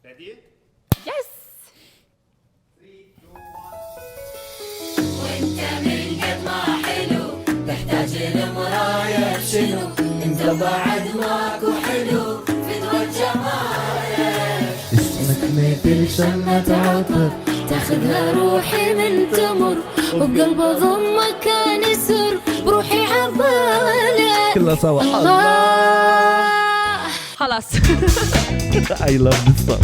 Ready? Yes. 3, 2, 1. وانت من قد ما حلو تحتاج لمراية شنو انت بعد ماكو حلو فدوة جمالك اسمك ما تلشمة عطر تاخذها روحي من تمر وبقلب ضمك كان يسر بروحي عبالك كلها سوا. خلاص. I love this song.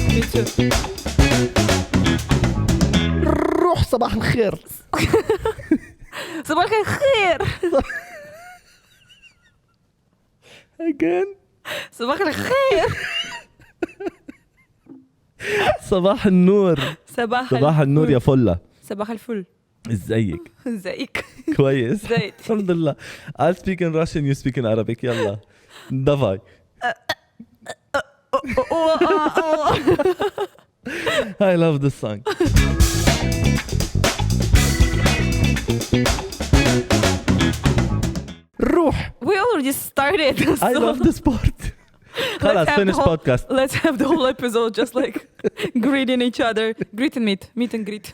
Me too. روح صباح الخير. صباح الخير. Again. صباح الخير. صباح النور. صباح النور يا فلة. صباح الفل. ازيك؟ ازيك؟ كويس. زيت. الحمد لله. I'll speak in Russian, you speak in Arabic. يلا. давай. I love this song. روح. We already started. I love this part. خلاص finish podcast. Let's have the whole episode just like greeting each other. Greet and meet and greet.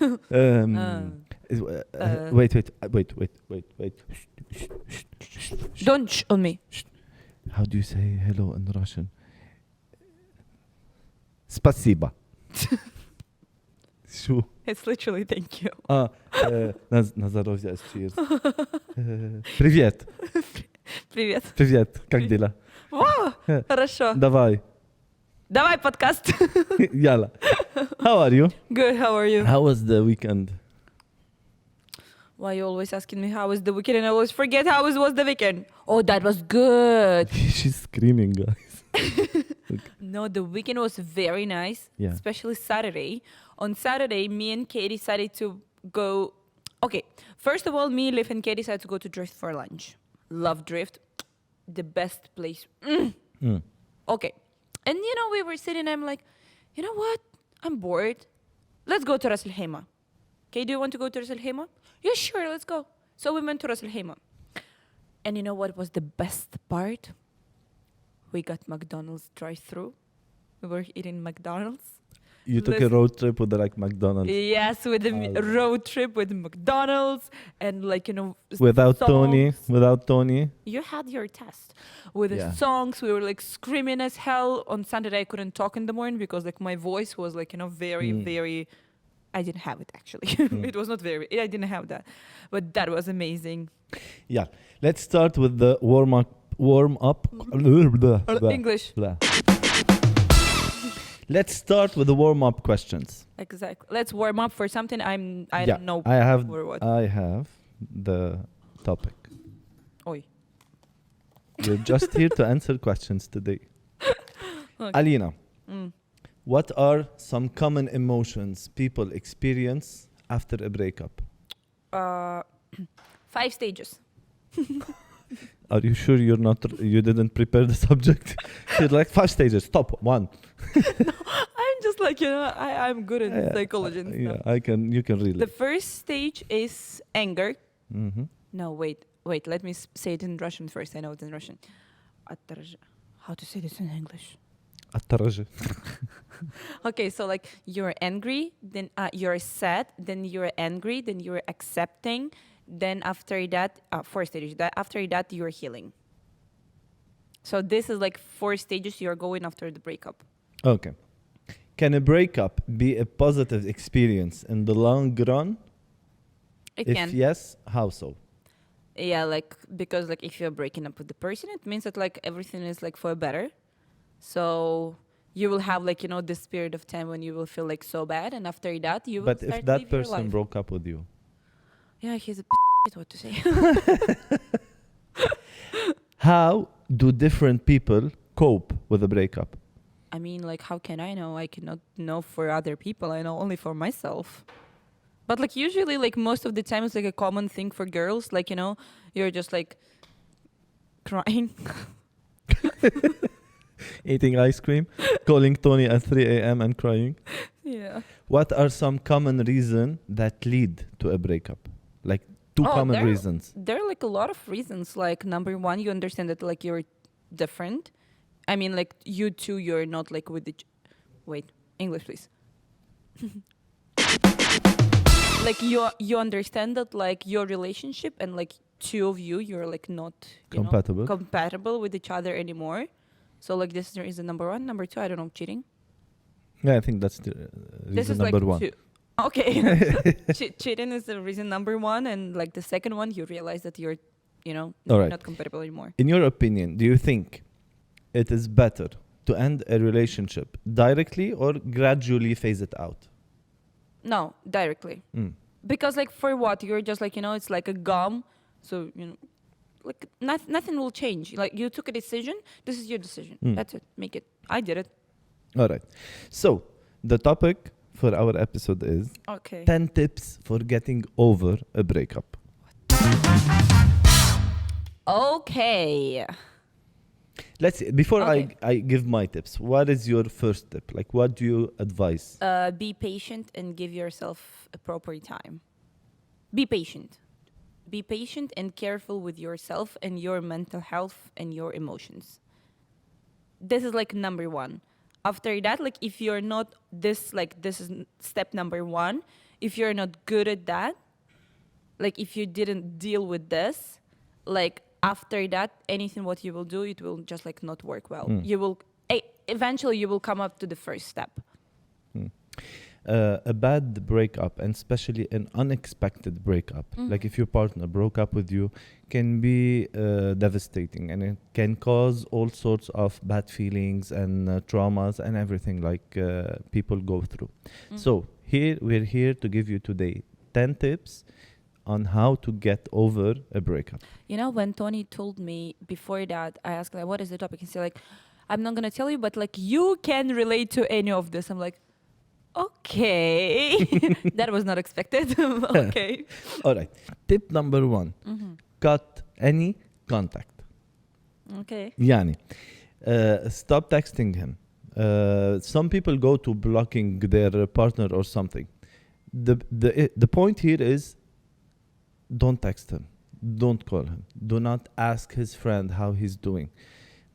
Wait. Don't on me. How do you say hello in Russian? Спасибо. شو؟ It's literally thank you. На здоровье, cheers. Привет. Привет. Как дела? Вау, хорошо. Давай. Давай подкаст. يلا. How are you? Good, how are you? How was the weekend? Why you always asking me how was the weekend and I always forget how was the weekend? Oh, that was good. She's screaming, guys. No, the weekend was very nice, Yeah. especially Saturday. On Saturday, me and Katie decided to go. Okay, first of all, me, Liv, and Katie decided to go to Drift for lunch. Love Drift, the best place. Okay, and we were sitting. I'm like, you know what? I'm bored. Let's go to Ras Al Khaimah. Okay, do you want to go to Ras Al Khaimah? Yeah, sure. Let's go. So we went to Ras Al Khaimah, and you know what was the best part? We got McDonald's drive-through. We were eating McDonald's. You took a road trip with McDonald's. Yes, with the road trip with McDonald's and Without songs. Tony. You had your test. With the Yeah. songs, we were like screaming as hell. On Sunday, I couldn't talk in the morning because like my voice was like, very, very, I didn't have it actually. It was not very, I didn't have that. But that was amazing. Yeah. Let's start with the warm up. English. Let's start with the warm-up questions. Exactly. Let's warm up for something I don't know. I have for what. the topic. Oi. We're just here to answer questions today. Okay. Alina, what are some common emotions people experience after a breakup? 5 stages. Are you sure you didn't prepare the subject? You're like 5 stages. Top 1. I'm just like, I'm good at psychology and stuff. Yeah, you can really. The first stage is anger. Mm-hmm. No, wait. Let me say it in Russian first. I know it in Russian. How to say this in English? الترجي. Okay, so like you're angry, then you're sad, then you're angry, then you're accepting, then after that, 4 stages. After that, you're healing. So this is like 4 stages you're going after the breakup. Okay. Can a breakup be a positive experience in the long run? It If can. yes, how so? Yeah, like because like if you're breaking up with the person, it means that like everything is like for better. So you will have like this period of time when you will feel like so bad, and after that you will But start if that live your person life. broke up with you, Yeah, he's a what to say. how do different people cope with a breakup? I mean, like, how can I know? I cannot know for other people. I know only for myself. But like usually, like most of the time, it's like a common thing for girls. Like you're just like crying. Eating ice cream, calling Tony at 3 a.m. and crying. Yeah. What are some common reasons that lead to a breakup? Like 2 common reasons. There are like a lot of reasons. Like number 1, you understand that like you're different. I mean, like you two, you're not like with each. Wait, English, please. Like you understand that like your relationship and like two of you're like not Compatible. compatible with each other anymore. So like this is reason number one. Number two, I don't know, cheating. Yeah, I think that's the This reason is number like one. two. Okay. Cheating is the reason number one, and like the second one, you realize that you're, All right. not compatible anymore. In your opinion, do you think it is better to end a relationship directly or gradually phase it out? No, directly. Mm. Because like for what? You're just like, it's like a gum. So, like nothing will change. Like you took a decision. This is your decision. Mm. That's it. Make it. I did it. All right. So the topic for our episode is Okay. 10 tips for getting over a breakup. Okay. Let's see. Before Okay. I give my tips, what is your first tip? Like, what do you advise? Be patient and give yourself a proper time. Be patient. Be patient and careful with yourself and your mental health and your emotions. This is like number one. After that, like if you're not this is step number one. If you're not good at that, like if you didn't deal with this, like after that, anything what you will do, it will just like not work well. You will eventually you will come up to the first step. A bad breakup, and especially an unexpected breakup, like if your partner broke up with you, can be devastating, and it can cause all sorts of bad feelings and traumas and everything like people go through. So we're here to give you today 10 tips on how to get over a breakup. When Tony told me before that, I asked like, what is the topic? He said like, I'm not gonna tell you, but like you can relate to any of this. I'm like, okay. That was not expected. Okay. All right. Tip number one, cut any contact. Okay. Yani, stop texting him. Some people go to blocking their partner or something. The point here is don't text him. Don't call him. Do not ask his friend how he's doing.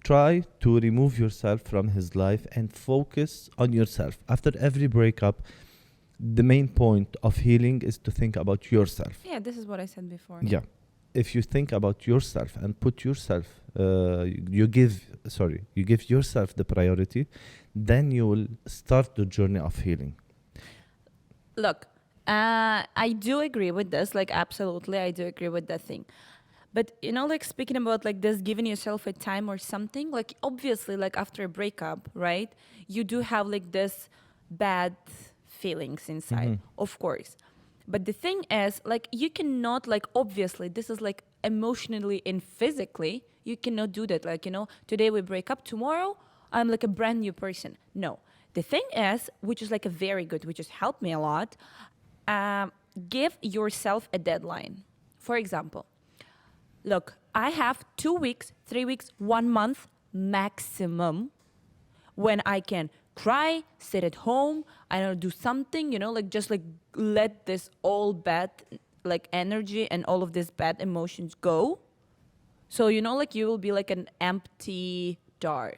Try to remove yourself from his life and focus on yourself. After every breakup, the main point of healing is to think about yourself. Yeah, this is what I said before. Yeah. If you think about yourself and put yourself, you give yourself the priority, then you will start the journey of healing. Look, I do agree with this. Like, absolutely, I do agree with that thing. But, like speaking about like this, giving yourself a time or something, like obviously like after a breakup, right? You do have like this bad feelings inside, of course. But the thing is like you cannot like, obviously this is like emotionally and physically, you cannot do that. Like, today we break up, tomorrow I'm like a brand new person. No. The thing is, which is like a very good, which has helped me a lot, give yourself a deadline. For example, look, I have 2 weeks, 3 weeks, 1 month maximum when I can cry, sit at home, I don't know, do something, like just like let this all bad like energy and all of these bad emotions go. So, like you will be like an empty jar.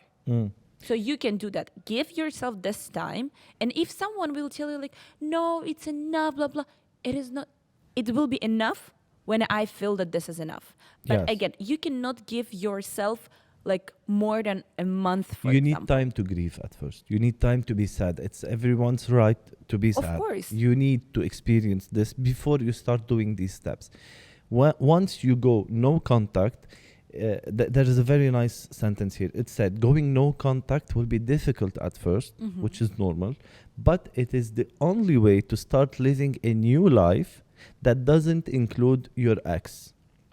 So you can do that. Give yourself this time. And if someone will tell you like, no, it's enough, blah, blah, it is not. It will be enough when I feel that this is enough. But Yes. again, you cannot give yourself like more than a month, for You example. need time to grieve at first. You need time to be sad. It's everyone's right to be sad. course. You need to experience this before you start doing these steps. Once you go no contact, there is a very nice sentence here. It said, going no contact will be difficult at first, which is normal, but it is the only way to start living a new life that doesn't include your ex.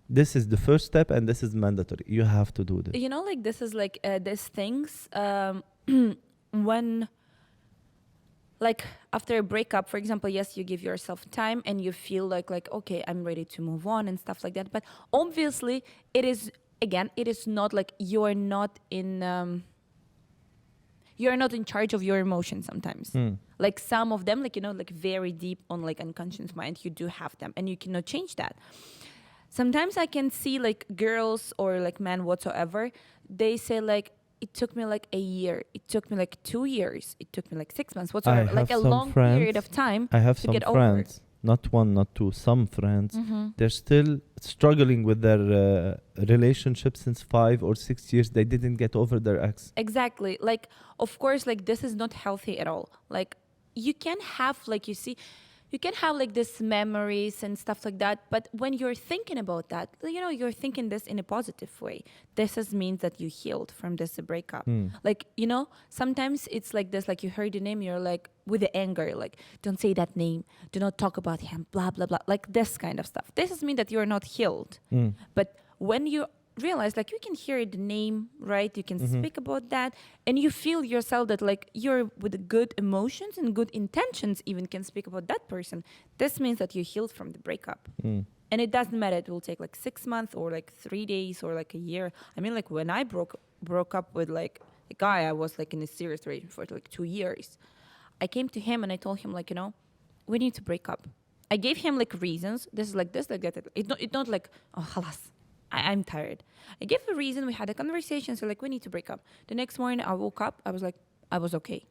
This is the first step, and this is mandatory. You have to do this. Like this is like these things when like after a breakup, for example, yes, you give yourself time and you feel like okay, I'm ready to move on and stuff like that. But obviously it is not like you're not in charge of your emotions sometimes. Like some of them, like like very deep on like unconscious mind, you do have them and you cannot change that. Sometimes I can see like girls or like men whatsoever, they say like, it took me like a year. It took me like 2 years. It took me like 6 months, I whatsoever. Like have a some long period friends- of time I have to some get over. friends, not one, not two, some friends. Mm-hmm. They're still struggling with their relationship since 5 or 6 years. They didn't get over their ex. Exactly. Like, of course, like this is not healthy at all. Like, you can have, like, you can have like this memories and stuff like that. But when you're thinking about that, you're thinking this in a positive way. This is means that you healed from this breakup. Like, sometimes it's like this, like you heard the name, you're like with the anger, like, don't say that name, do not talk about him, blah, blah, blah. Like this kind of stuff. This is mean that you're not healed. But when you realize, like, you can hear the name, right? You can speak about that, and you feel yourself that, like, you're with good emotions and good intentions, even can speak about that person. This means that you healed from the breakup. And it doesn't matter. It will take like 6 months or like 3 days or like a year. I mean, like when I broke up with like a guy, I was like in a serious relationship for like 2 years. I came to him and I told him, like, we need to break up. I gave him like reasons. This is like this, like that. It's not like, oh, halas, I'm tired. I gave a reason. We had a conversation. So like, we need to break up. The next morning I woke up. I was like, I was okay,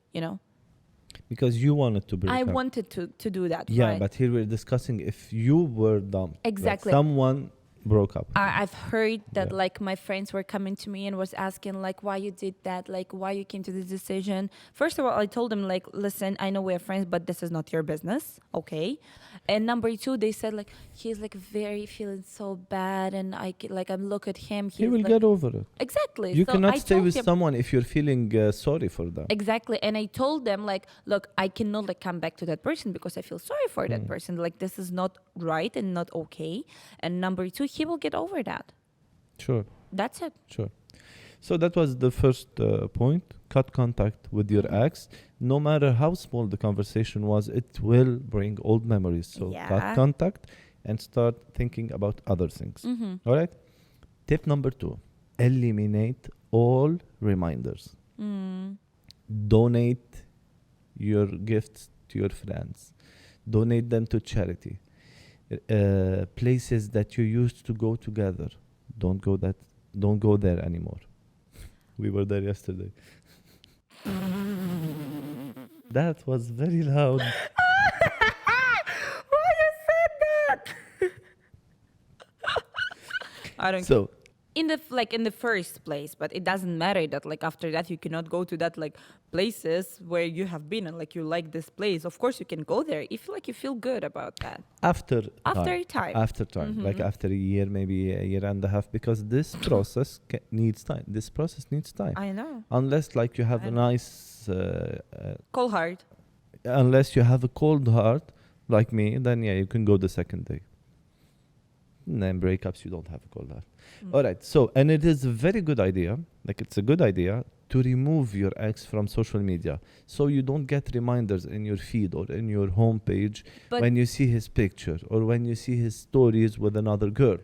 Because you wanted to break I up. wanted to do that. Yeah, right? but here we're discussing if you were dumb. Like Exactly. someone broke up. I've heard that Yeah. like my friends were coming to me and was asking like why you did that, like why you came to this decision. First of all, I told them like, listen, I know we're friends, but this is not your business, okay? And number two, they said like he's like very feeling so bad, and I'm look at him. He will like, get over it. exactly. You So cannot I stay told with him- someone if you're feeling sorry for them. Exactly. And I told them like, look, I cannot like come back to that person because I feel sorry for that person. Like this is not right and not okay. And number two, he will get over that. Sure, That's it. sure. So that was the first point. Cut contact with your ex. No matter how small the conversation was, it will bring old memories. So cut Yeah. contact and start thinking about other things. All right? Tip number 2. Eliminate all reminders. Donate your gifts to your friends. Donate them to charity. Places that you used to go together. Don't go there anymore. We were there yesterday. That was very loud. Why you said that? I don't So in the first place, but it doesn't matter that like after that you cannot go to that like places where you have been and like you like this place. Of course you can go there if like you feel good about that. after time. after time, like after a year, maybe a year and a half, because this process needs time. This process needs time. I know. Unless like you have I a know. nice Cold heart. unless you have a cold heart like me, then yeah, you can go the second day. And then breakups, you don't have a cold heart. All right. So, and it is a very good idea. Like it's a good idea to remove your ex from social media, so you don't get reminders in your feed or in your homepage But- when you see his picture, or when you see his stories with another girl,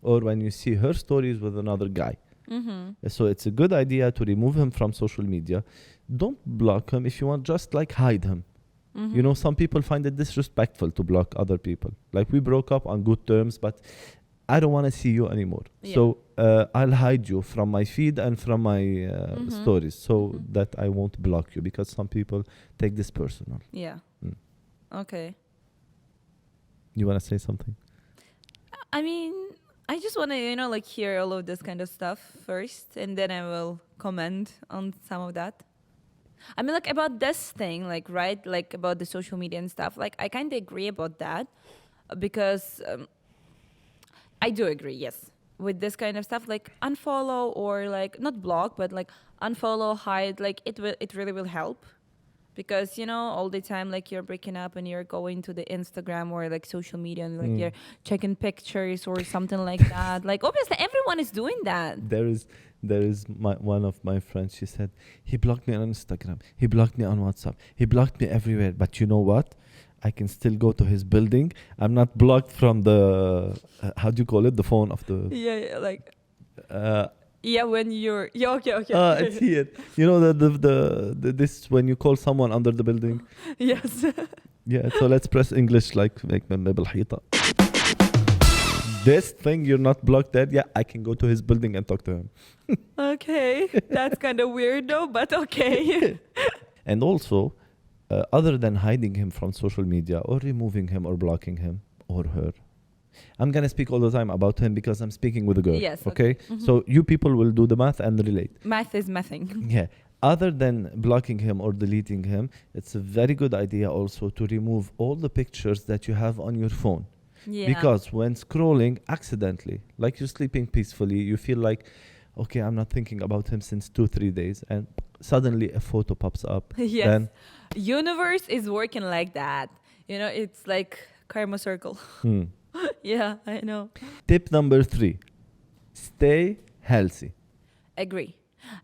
or when you see her stories with another guy. So it's a good idea to remove him from social media. Don't block him if you want. Just like hide him. Some people find it disrespectful to block other people. Like we broke up on good terms, but I don't want to see you anymore. Yeah. So I'll hide you from my feed and from my stories, so that I won't block you, because some people take this personal. Yeah. Mm. Okay. You want to say something? I mean, I just want to, like hear all of this kind of stuff first, and then I will comment on some of that. I mean, like about this thing, like, right? Like about the social media and stuff. Like, I kind of agree about that because I do agree, yes, with this kind of stuff. Like unfollow or like not block, but like unfollow, hide. Like it really will help. Because, all the time, like, you're breaking up and you're going to the Instagram or, like, social media and, like, you're checking pictures or something like that. Like, obviously, everyone is doing that. There is one of my friends. She said he blocked me on Instagram, he blocked me on WhatsApp, he blocked me everywhere. But you know what? I can still go to his building. I'm not blocked from the how do you call it? The phone of the. Yeah, like. Uh, Yeah, when you're. Yeah, okay. it's here. You know the this when you call someone under the building. Yes. Yeah. So let's press English like بالحيطة. this thing you're not blocked there, yeah, I can go to his building and talk to him. Okay, that's kind of weird though, but okay. And also, other than hiding him from social media or removing him or blocking him or her, I'm going to speak all the time about him because I'm speaking with a girl. Yes, Okay? okay. Mhm. So you people will do the math and relate. Math is mathing. Yeah. Other than blocking him or deleting him, it's a very good idea also to remove all the pictures that you have on your phone. Yeah. Because when scrolling accidentally, like you're sleeping peacefully, you feel like, okay, I'm not thinking about him since 2-3 days, and suddenly a photo pops up. Yes. Then, Universe is working like that. You know, it's like karma circle. Yeah, I know. Tip number 3, stay healthy. Agree.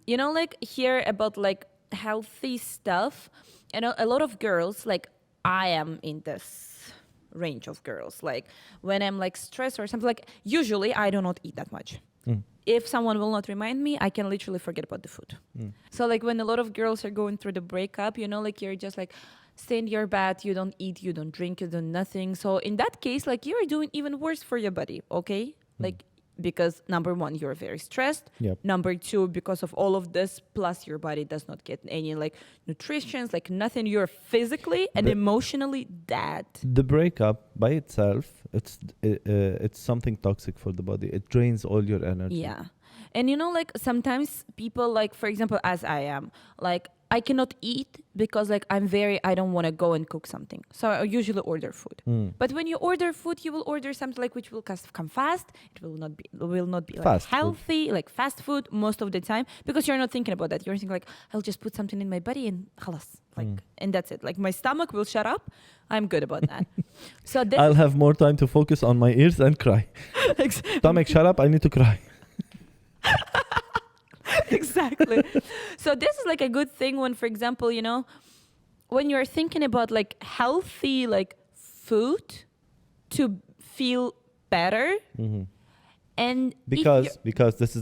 You know, like here about like healthy stuff, you know, a lot of girls, like I am in this range of girls. Like when I'm like stressed or something, like usually I do not eat that much. If someone will not remind me, I can literally forget about the food. So like when a lot of girls are going through the breakup, you know, like you're just like stay in your bed, you don't eat, you don't drink, you do nothing. So in that case, like you're doing even worse for your body, okay? Like because number one, you're very stressed. Yep. Number two, because of all of this, plus your body does not get any like nutrition, like nothing. You're physically and The- emotionally dead. The breakup by itself, it's something toxic for the body. It drains all your energy. Yeah. And you know, like sometimes people like, for example, as I am, like I cannot eat because like I don't want to go and cook something. So I usually order food. But when you order food, you will order something like which will come fast. It will not be like Fast food. healthy, like fast food most of the time because you're not thinking about that. You're thinking like, I'll just put something in my body and khalas. Like, and that's it. Like my stomach will shut up. I'm good about that. So this I'll have more time to focus on my ears and cry. Stomach, shut up, I need to cry. Exactly. So this is like a good thing when, for example, you know, when you're thinking about like healthy like food to feel better, and if Because this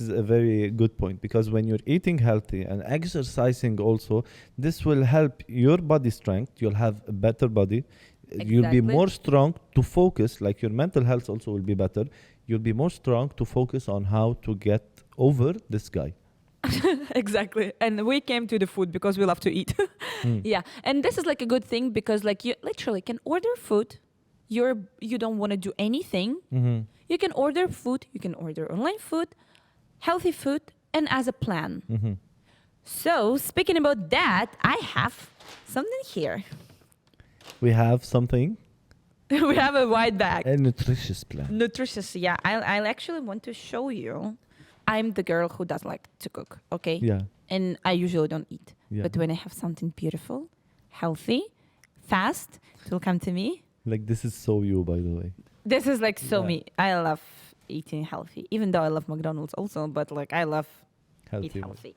is a very good point, because when you're eating healthy and exercising also, this will help your body strength. You'll have a better body. You'll be Exactly. more strong to focus, like your mental health also will be better. You'll be more strong to focus on how to get over this guy. exactly. And we came to the food because we love to eat. Yeah. And this is like a good thing because like you literally can order food. You don't want to do anything. You can order food. You can order online food, healthy food, and as a plan. So speaking about that, I have something here. We have something, We have a white bag. a nutritious plan. Nutritious, yeah. I'll actually want to show you. I'm the girl who doesn't like to cook, okay? Yeah. And I usually don't eat. Yeah. But when I have something beautiful, healthy, fast, it will come to me. Like this is so you, by the way. This is like so Yeah. me. I love eating healthy, even though I love McDonald's also, but like I love eat healthy.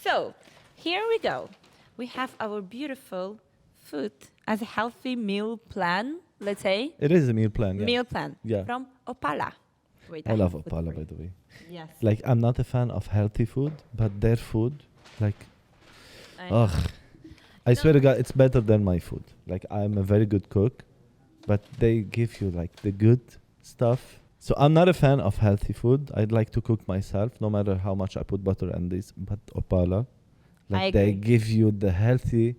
So here we go. We have our beautiful food as a healthy meal plan, let's say. It is a meal plan. Yeah. Meal plan Yeah. from Opala. Wait, I love have food Opala, for by you. the way. Yes. Like I'm not a fan of healthy food, but their food, like, I know. ugh. I swear to God, it's better than my food. Like I'm a very good cook, but they give you like the good stuff. So I'm not a fan of healthy food. I'd like to cook myself, no matter how much I put butter and this. But Opala, like they agree. give you the healthy,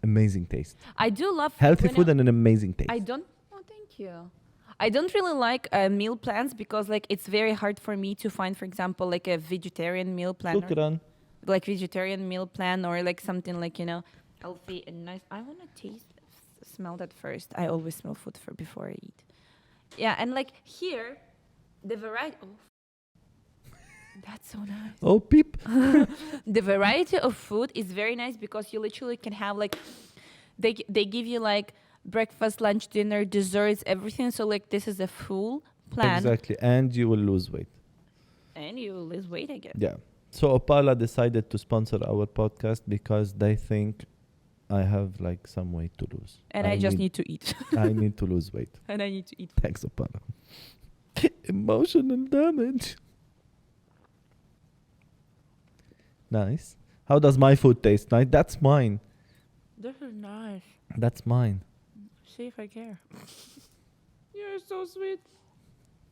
amazing taste. I do love Healthy when food and an amazing taste. I don't. Oh, thank you. I don't really like meal plans because like it's very hard for me to find, for example, like a vegetarian meal plan, Shukran. like vegetarian meal plan, or like something like healthy and nice. I want to smell that first. I always smell food before I eat. Yeah, and like here, the variety. Oh, that's so nice. Oh, peep. The variety of food is very nice because you literally can have like they give you like breakfast, lunch, dinner, desserts, everything. So like this is a full plan, Exactly. And you will lose weight. and you will lose weight again. Yeah. So Opala decided to sponsor our podcast because they think I have like some weight to lose. And I just need to eat, I need to lose weight. and I need to eat. Thanks, Opala. Emotional damage. Nice. How does my food taste? Nice. That's mine. This is nice. That's mine. See if I care. You're so sweet.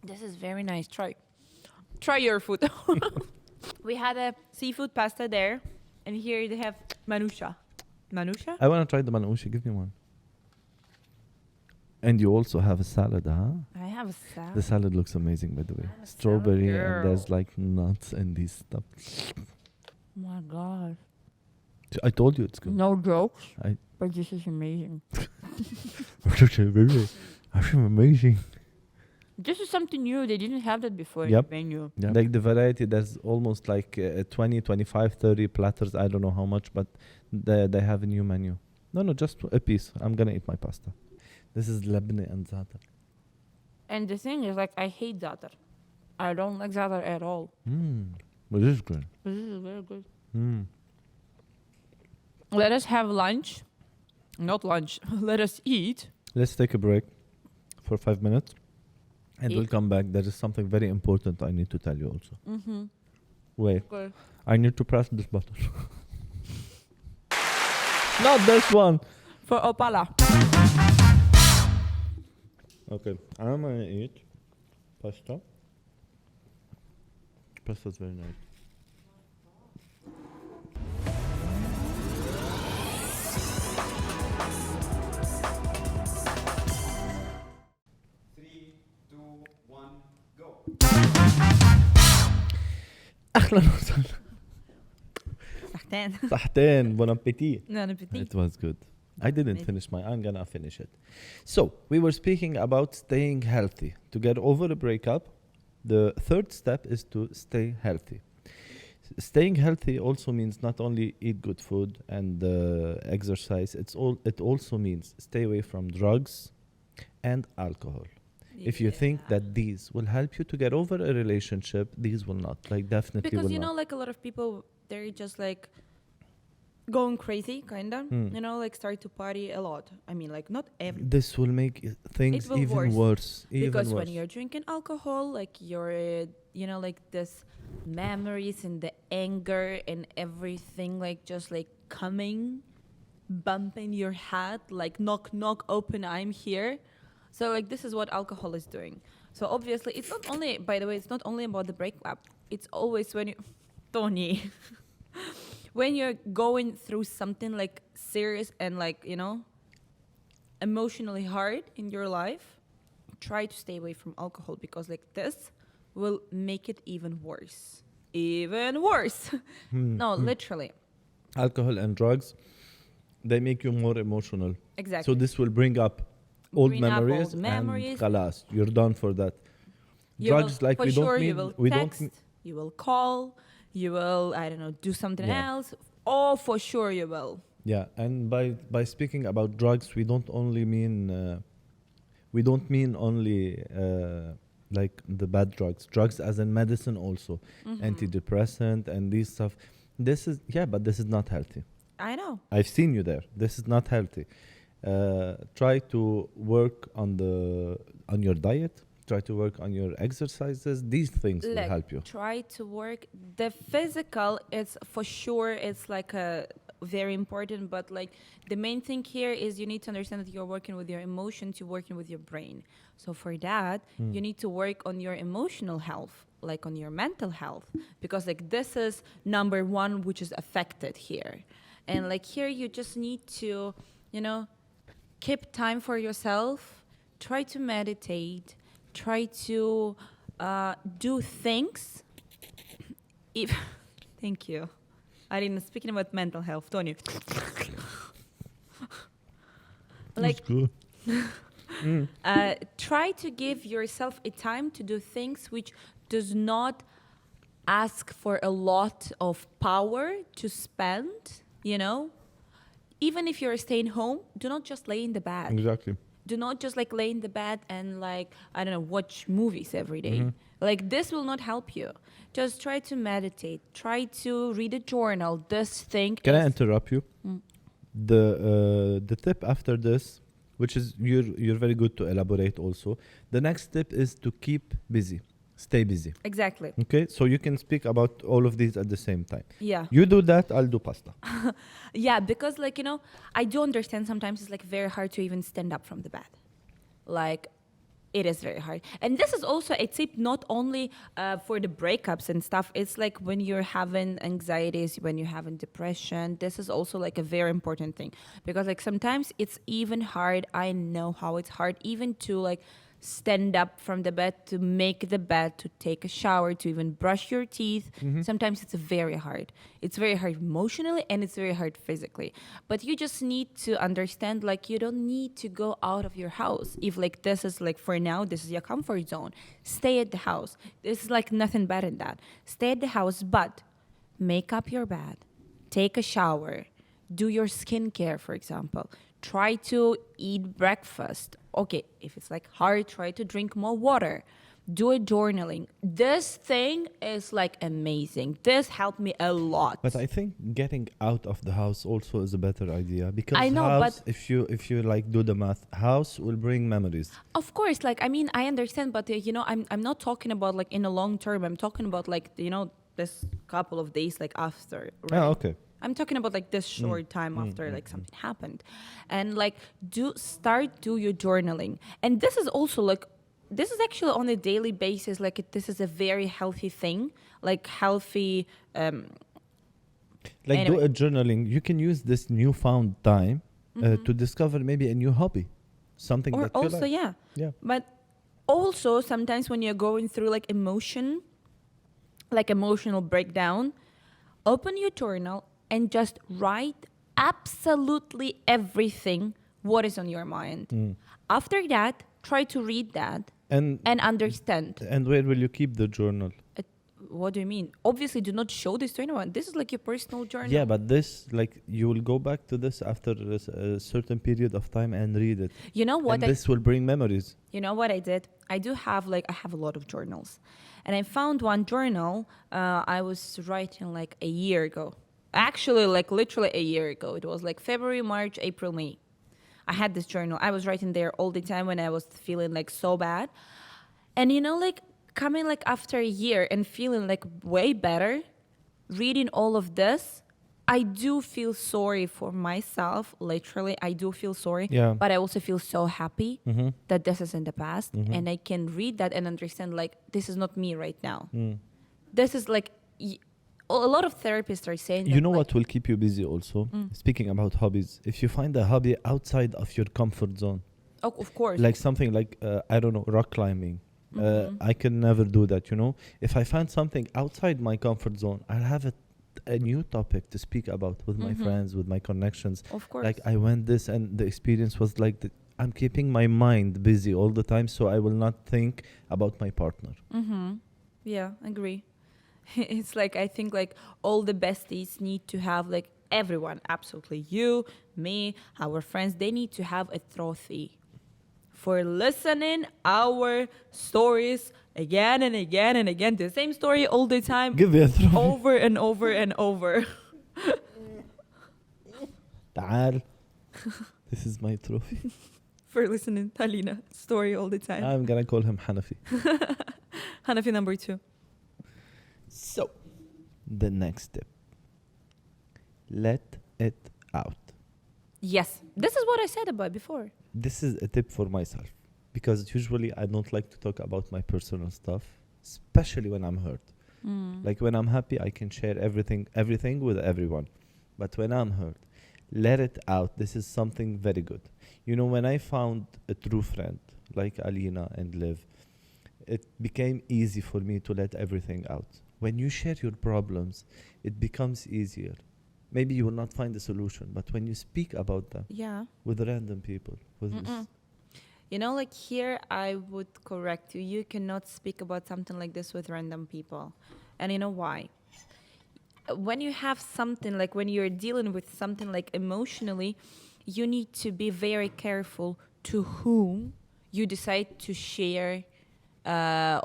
This is very nice. Try your food. We had a seafood pasta there, and here they have manusha. Manusha? I want to try the manouche. Give me one. And you also have a salad, huh? I have a salad. The salad looks amazing, by the way. I'm a Strawberry salad and there's girl. like nuts and these stuff. Oh my god. I told you it's good. No jokes. I- But this is amazing. Amazing. This is something new. They didn't have that before Yep. in the menu. Yeah. Like the variety, there's almost like 20, 25, 30 platters. I don't know how much, but they have a new menu. No, just a piece. I'm going to eat my pasta. This is labne and za'atar. And the thing is, like, I hate za'atar. I don't like za'atar at all. But this is good. But this is very good. Mm. Let us have lunch. Not lunch. Let us eat. Let's take a break for 5 minutes. And we'll Eat. come back. There is something very important I need to tell you also. Mm-hmm. Wait, Okay. I need to press this button. Not this one. For Opala. Okay, I'm gonna eat pasta. Pasta's very nice. Three, two, one, go. أهلا وسهلا. صحتين. صحتين. Bon appétit. Non appétit. It was good. I didn't Amazing. finish my. I'm gonna finish it. So we were speaking about staying healthy. To get over a breakup, the third step is to stay healthy. Staying healthy also means not only eat good food and exercise. It also means stay away from drugs and alcohol. If you think that these will help you to get over a relationship, these will not. Like definitely Because will you not. know, like a lot of people, they're just like going crazy, kinda. Hmm. You know, like start to party a lot. I mean, like not every. This will make things It will even worse. worse. Even Because worse. when you're drinking alcohol, like you're, you know, like this memories and the anger and everything, like just like coming, bumping your head, like knock, knock, open, I'm here. So like this is what alcohol is doing. So obviously, it's not only, by the way, it's not only about the breakup. It's always when you, Tony, when you're going through something like serious and like, you know, emotionally hard in your life, try to stay away from alcohol because like this will make it even worse. Even worse. No, literally. Alcohol and drugs, they make you more emotional. Exactly. So this will bring up old Bring up memories, old memories. and khalas, you're done for that. You Drugs, will, like for we sure, don't you need, will we text, don't. you will call, you will, I don't know, do something Yeah. else. Oh, for sure you will. Yeah, and by speaking about drugs, we don't mean only like the bad drugs. Drugs as in medicine also, antidepressant and these stuff. This is but this is not healthy. I know. I've seen you there. This is not healthy. Try to work on your diet. Try to work on your exercises. These things will Look, help you. try to work. The physical is for sure, it's like a very important, but like the main thing here is you need to understand that you're working with your emotions, you're working with your brain. So for that, you need to work on your emotional health, like on your mental health, because like this is number one, which is affected here. And like here, you just need to, you know, keep time for yourself, try to meditate, try to do things. If thank you. Alina, speaking about mental health, Tony. Like, good. try to give yourself a time to do things which does not ask for a lot of power to spend, you know? Even if you're staying home, do not just lay in the bed. Exactly. Do not just like lay in the bed and like, I don't know, watch movies every day. Like this will not help you. Just try to meditate. Try to read a journal. This thing Can I is- interrupt you? The tip after this, which is you're very good to elaborate also. The next tip is to keep busy. Stay busy. Exactly. Okay? So you can speak about all of these at the same time. Yeah. You do that, I'll do pasta. Yeah, because like, you know, I do understand sometimes it's like very hard to even stand up from the bed. Like It is very hard. And this is also a tip not only for the breakups and stuff. It's like when you're having anxieties, when you're having depression, this is also like a very important thing. Because like sometimes it's even hard. I know how it's hard even to like stand up from the bed, to make the bed, to take a shower, to even brush your teeth. Sometimes it's very hard. It's very hard emotionally and it's very hard physically. But you just need to understand like you don't need to go out of your house. If like this is like for now, this is your comfort zone. Stay at the house. There's like nothing better than that. Stay at the house, but make up your bed, take a shower, do your skincare, for example. Try to eat breakfast. Okay, if it's like hard, try to drink more water. Do a journaling. This thing is like amazing. This helped me a lot. But I think getting out of the house also is a better idea, because I know, house, but if you like do the math, house will bring memories. of course, like I mean, I understand, but I'm not talking about like in a long term. I'm talking about like this couple of days like after. Right? Ah, okay. I'm talking about like this short time after like something happened, and like do your journaling. And this is also like this is actually on a daily basis. Like this is a very healthy thing, like healthy. Like Anyway. do a journaling. You can use this newfound time to discover maybe a new hobby, something Or that you also like. Yeah. but also sometimes when you're going through like emotional breakdown, open your journal and just write absolutely everything what is on your mind. After that, try to read that And understand. and where will you keep the journal? What do you mean? Obviously, do not show this to anyone. This is like your personal journal. Yeah, but this, like, you will go back to this after a certain period of time and read it. You know what? And this will bring memories. You know what I did? I have a lot of journals. And I found one journal I was writing like a year ago. Actually, like literally a year ago. It was like February, March, April, May. I had this journal. I was writing there all the time when I was feeling like so bad. And like coming like after a year and feeling like way better, reading all of this, I do feel sorry for myself. Literally, I do feel sorry. Yeah. But I also feel so happy that this is in the past. And I can read that and understand like this is not me right now. This is like a lot of therapists are saying You that, know like, what will keep you busy also? Speaking about hobbies, if you find a hobby outside of your comfort zone, Oh, of course. like something like, I don't know, rock climbing. I can never do that, If I find something outside my comfort zone, I'll have a new topic to speak about with my friends, with my connections. Of course. Like I went this and the experience was like I'm keeping my mind busy all the time, so I will not think about my partner. Yeah, agree. It's like I think like all the besties need to have like everyone, absolutely you, me, our friends, they need to have a trophy for listening our stories again and again and again, the same story all the time, Give me a trophy. over and over and over. تعال. This is my trophy. For listening Alina story all the time. I'm gonna call him Hanafi. Hanafi number 2. So, the next step. Let it out. Yes, this is what I said about before. This is a tip for myself, because usually I don't like to talk about my personal stuff, especially when I'm hurt. Like when I'm happy, I can share everything with everyone. But when I'm hurt, let it out. This is something very good. When I found a true friend like Alina and Liv, it became easy for me to let everything out. When you share your problems, it becomes easier. Maybe you will not find a solution, but when you speak about them Yeah. with random people, Like here, I would correct you. You cannot speak about something like this with random people. And you know why? When you have something, like when you're dealing with something like emotionally, you need to be very careful to whom you decide to share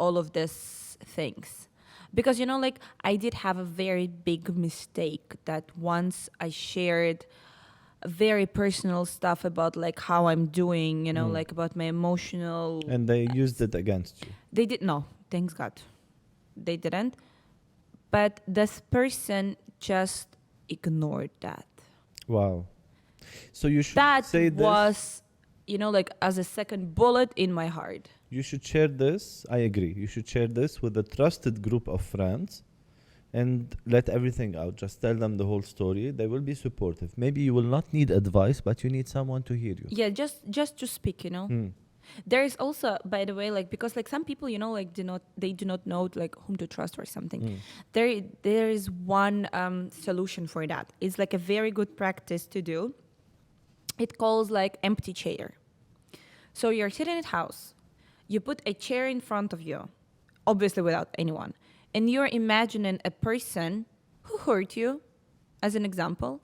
all of these things. Because, like I did have a very big mistake that once I shared very personal stuff about like how I'm doing, like about my emotional. and they used it against you. They did no, thanks God, they didn't. But this person just ignored that. Wow. So you should That say this. was, like as a second bullet in my heart. You should share this. I agree. You should share this with a trusted group of friends and let everything out. Just tell them the whole story. They will be supportive. Maybe you will not need advice, but you need someone to hear you. Yeah, just to speak, you know. There is also, by the way, like, because like some people, you know, like they do not know like whom to trust or something. There is one solution for that. It's like a very good practice to do. It calls like empty chair. So you're sitting at house, you put a chair in front of you, obviously without anyone, and you're imagining a person who hurt you, as an example,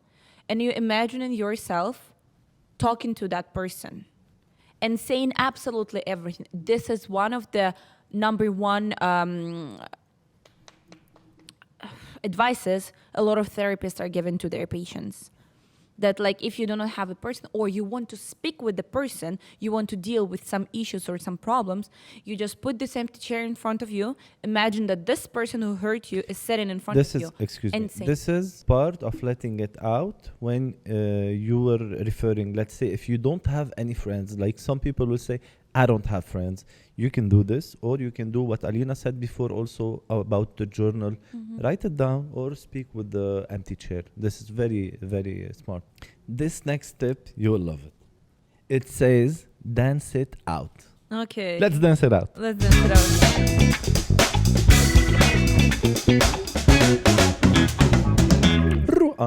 and you're imagining yourself talking to that person and saying absolutely everything. This is one of the number one advices a lot of therapists are given to their patients. That like if you do not have a person or you want to speak with the person, you want to deal with some issues or some problems, you just put this empty chair in front of you. Imagine that this person who hurt you is sitting in front of you. This is part of letting it out when you were referring, let's say, if you don't have any friends, like some people will say, I don't have friends. You can do this, or you can do what Alina said before also about the journal. Write it down or speak with the empty chair. This is very, very smart. This next tip, you will love it. It says, dance it out. Okay. Let's dance it out. Let's dance it out.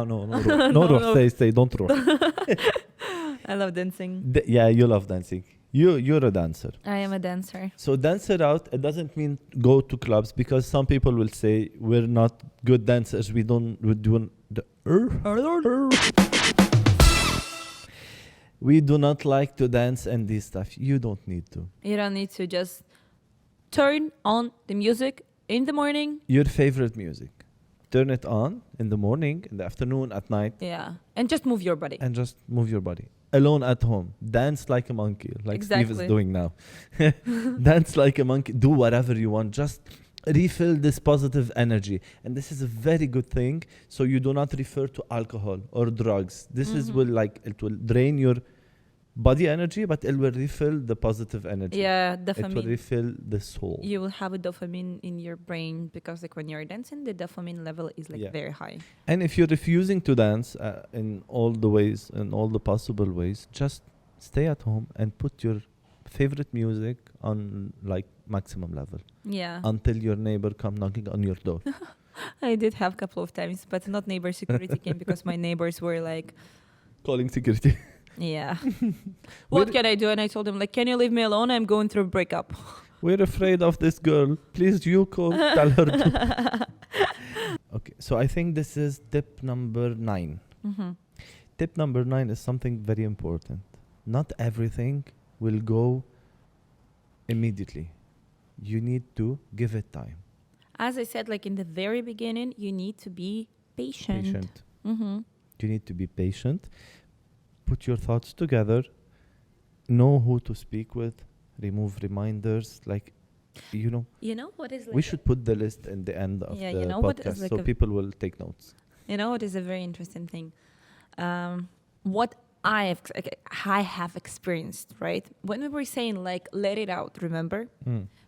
No, stay, don't roar. I love dancing. Yeah, you love dancing. You're a dancer. I am a dancer. So dance it out. It doesn't mean go to clubs, because some people will say we're not good dancers. We do the we do not like to dance and this stuff. You don't need to. You don't need to. Just turn on the music in the morning. Your favorite music. Turn it on in the morning, in the afternoon, at night. Yeah. And just move your body. And just move your body. Alone at home. Dance like a monkey, like Steve is doing now. Dance like a monkey. Do whatever you want. Just refill this positive energy. And this is a very good thing. So you do not refer to alcohol or drugs. This is it will drain your body energy, but it will refill the positive energy. Yeah, dopamine. It will refill the soul. You will have a dopamine in your brain because like when you're dancing, the dopamine level is like very high. And if you're refusing to dance in all the ways, in all the possible ways, just stay at home and put your favorite music on like maximum level. Yeah. Until your neighbor come knocking on your door. I did have a couple of times, but not neighbor security came because my neighbors were like... Calling security. Yeah. What can I do? And I told him, like, can you leave me alone? I'm going through a breakup. We're afraid of this girl. Please, you call. Tell her to. Okay, so I think this is tip number 9. Tip number 9 is something very important. Not everything will go immediately. You need to give it time. As I said, like in the very beginning, you need to be patient. You need to be patient. Put your thoughts together. Know who to speak with. Remove reminders. Like, you know. You know what is like... We should put the list in the end of the podcast so people will take notes. You know what is a very interesting thing? What I have experienced, right? When we were saying like, let it out, remember?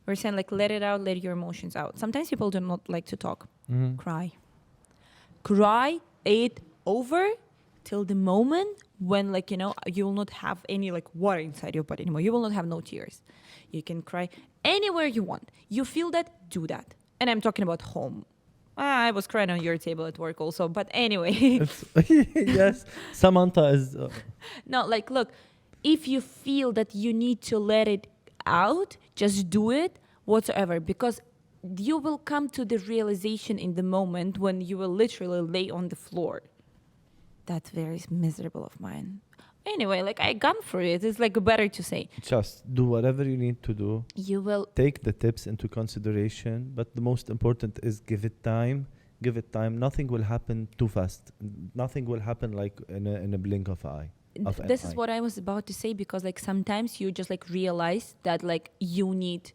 We're saying like, let it out, let your emotions out. Sometimes people do not like to talk. Cry it over till the moment when like, you know, you will not have any like water inside your body anymore. You will not have no tears. You can cry anywhere you want. You feel that, do that. And I'm talking about home. I was crying on your table at work also, but anyway. Yes, Samantha is... No, like, look, if you feel that you need to let it out, just do it whatsoever, because you will come to the realization in the moment when you will literally lay on the floor. That's very miserable of mine. Anyway, like I gone through it. It's like better to say. Just do whatever you need to do. You will take the tips into consideration, but the most important is give it time. Give it time. Nothing will happen too fast. Nothing will happen like in a blink of an eye. This is what I was about to say, because like sometimes you just like realize that like you need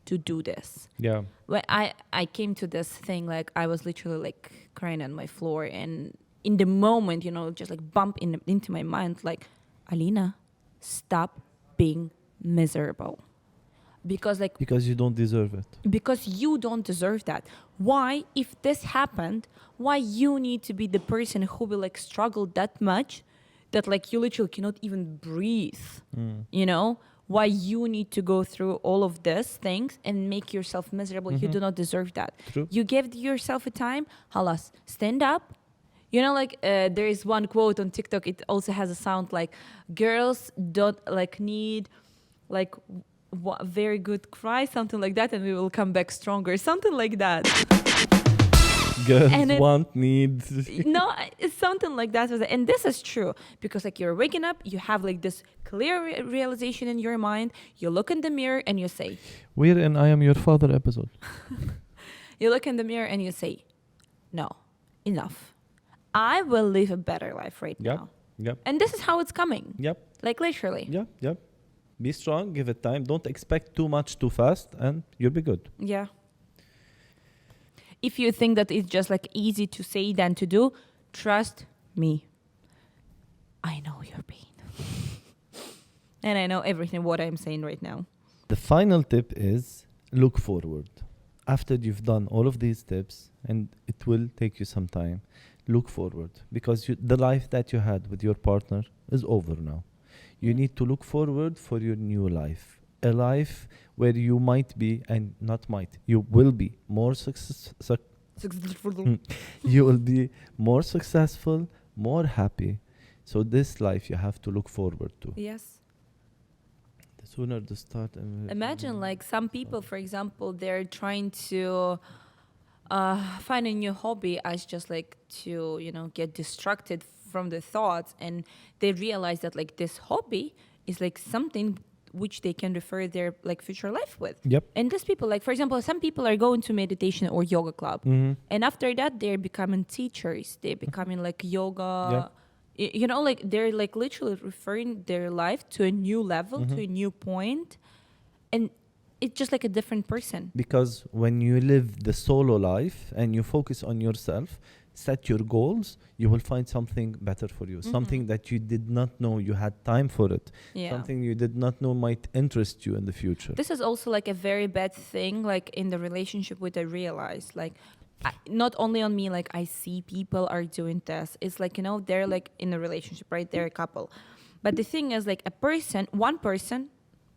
to do this. Yeah. When I came to this thing, like I was literally like crying on my floor, and in the moment, you know, just like bump into my mind, like, Alina, stop being miserable. because like Because you don't deserve it. because you don't deserve that. Why, if this happened, why you need to be the person who will like struggle that much that like you literally cannot even breathe, you know? Why you need to go through all of these things and make yourself miserable? You do not deserve that. True. You give yourself a time, halas, stand up. You know, like there is one quote on TikTok, it also has a sound like, girls don't like need like very good cry, something like that, and we will come back stronger, something like that. Girls And it- want, need. No, it's something like that. And this is true because like you're waking up, you have like this clear realization in your mind. You look in the mirror and you say, We're in I Am Your Father episode. you look in the mirror and you say, no, enough. I will live a better life right Yep. now. Yep. And this is how it's coming. Yep. Like literally. Yep. Yep. Be strong. Give it time. Don't expect too much too fast, and you'll be good. Yeah. If you think that it's just like easy to say than to do, trust me. I know your pain. And I know everything what I'm saying right now. The final tip is look forward. After you've done all of these tips, and it will take you some time, look forward, because the life that you had with your partner is over now. You need to look forward for your new life, a life where you might be, and not might, you will be more you will be more successful, more happy. So this life you have to look forward to. Yes. The sooner the start. Imagine like some people, for example, they're trying to find a new hobby as just like to, you know, get distracted from the thoughts, and they realize that like this hobby is like something which they can refer their like future life with. Yep. And these people, like for example, some people are going to meditation or yoga club, and after that they're becoming teachers. They're becoming like yoga. You know, like they're like literally referring their life to a new level, to a new point, and it's just like a different person. Because when you live the solo life and you focus on yourself, set your goals, you will find something better for you. Something that you did not know you had time for it. Yeah. Something you did not know might interest you in the future. This is also like a very bad thing, like in the relationship with I realize, like not only on me, like I see people are doing this. It's like, you know, they're like in a relationship, right? They're a couple. But the thing is like one person,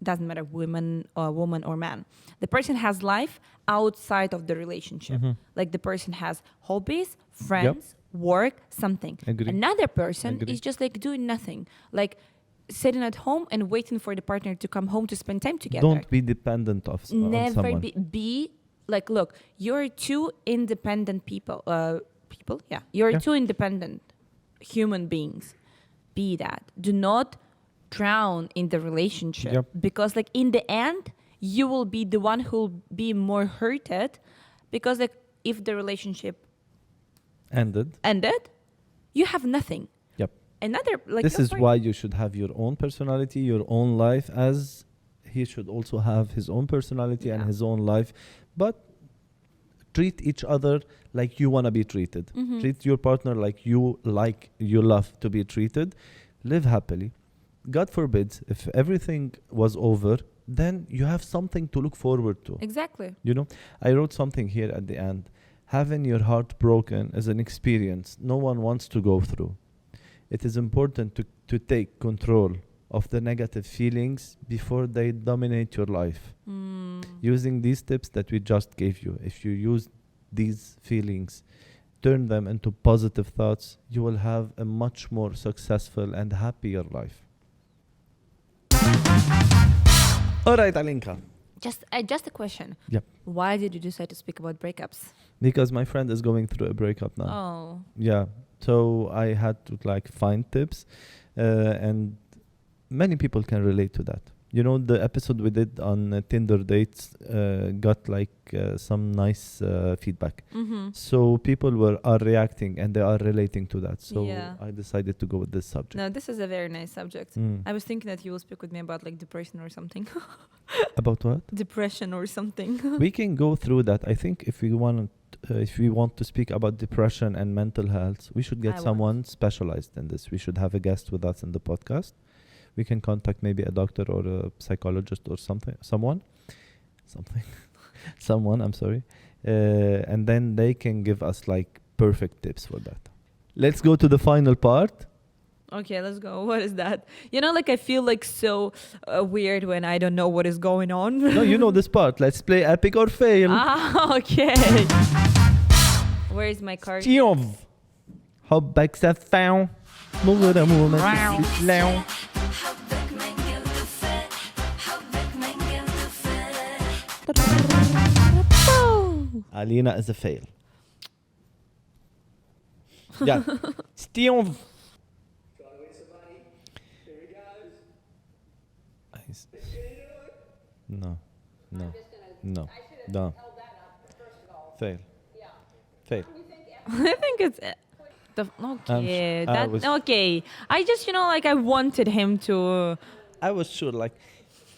doesn't matter woman or man, the person has life outside of the relationship. Like the person has hobbies, friends, work, something. Agree. Another person Agree. is just like doing nothing, like sitting at home and waiting for the partner to come home to spend time together. Don't be dependent on Never someone. be like, look, you're two independent people. You're two independent human beings. Be that. Do not drown in the relationship, because like in the end you will be the one who will be more hurted, because like if the relationship ended, you have nothing. Yep. Another like This is why you should have your own personality, your own life, as he should also have his own personality and his own life. But treat each other like you want to be treated. Treat your partner like you love to be treated. Live happily. God forbid, if everything was over, then you have something to look forward to. Exactly. You know, I wrote something here at the end. Having your heart broken is an experience no one wants to go through. It is important to take control of the negative feelings before they dominate your life. Using these tips that we just gave you, if you use these feelings, turn them into positive thoughts, you will have a much more successful and happier life. All right, Alinka. Just a question. Yep. Why did you decide to speak about breakups? Because my friend is going through a breakup now. Oh. Yeah. So I had to like find tips, and many people can relate to that. You know, the episode we did on Tinder dates got like some nice feedback. So people are reacting and they are relating to that. So I decided to go with this subject. No, this is a very nice subject. I was thinking that you will speak with me about like depression or something. About what? Depression or something. We can go through that. I think if we want to speak about depression and mental health, we should get someone specialized in this. We should have a guest with us in the podcast. We can contact maybe a doctor or a psychologist or someone. something, someone. I'm sorry, and then they can give us like perfect tips for that. Let's go to the final part. Okay, let's go. What is that? You know, like I feel like so weird when I don't know what is going on. No, you know this part. Let's play epic or fail. Okay. Where is my card? Tjov. حبك سفاو مغرم وما Wow. تسلعو. حبك من قلب فات حبك من قلب فات Alina is a fail. Yeah. Tjov. Nice. No. No. No. No. Fail. Fail. I think it's okay. I That was- okay. I just like I wanted him to. I was sure, like,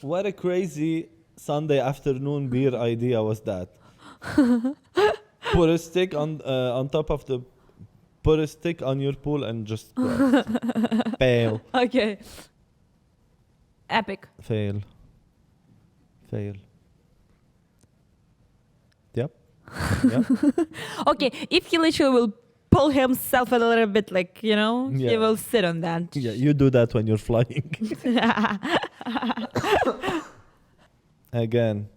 what a crazy Sunday afternoon beer idea was that? Put a stick on top of the, put a stick on your pool and just fail, Okay. Epic. fail, fail. Yep. Yep. Okay, if he literally will pull himself a little bit, like he Yeah. will sit on that. Yeah, you do that when you're flying. Again,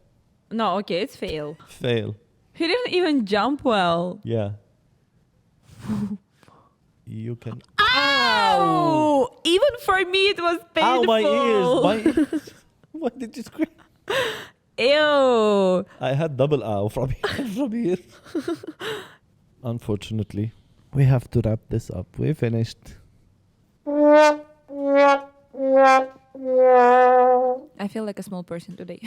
No, okay, it's fail. fail. He didn't even jump well. Yeah. You can. Ow! Even for me, it was painful. Ow, my ears! My ears! Why did you scream? Ew. I had double ow from here. Unfortunately, we have to wrap this up. We finished. I feel like a small person today.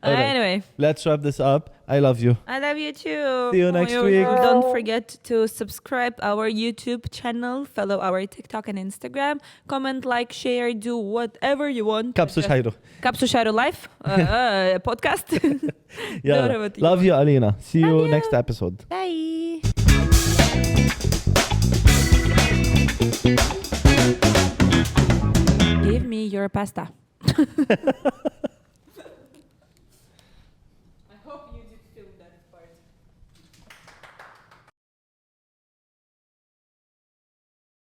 Alright. Anyway, Let's wrap this up. I love you. I love you too. See you next week. Don't forget to subscribe our YouTube channel, follow our TikTok and Instagram, comment, like, share, do whatever you want. Kapsu Shairo. Kapsu Shairo Life podcast. Yeah. whatever you Love you, Alina. See you Love you. next episode. Bye. Give me your pasta.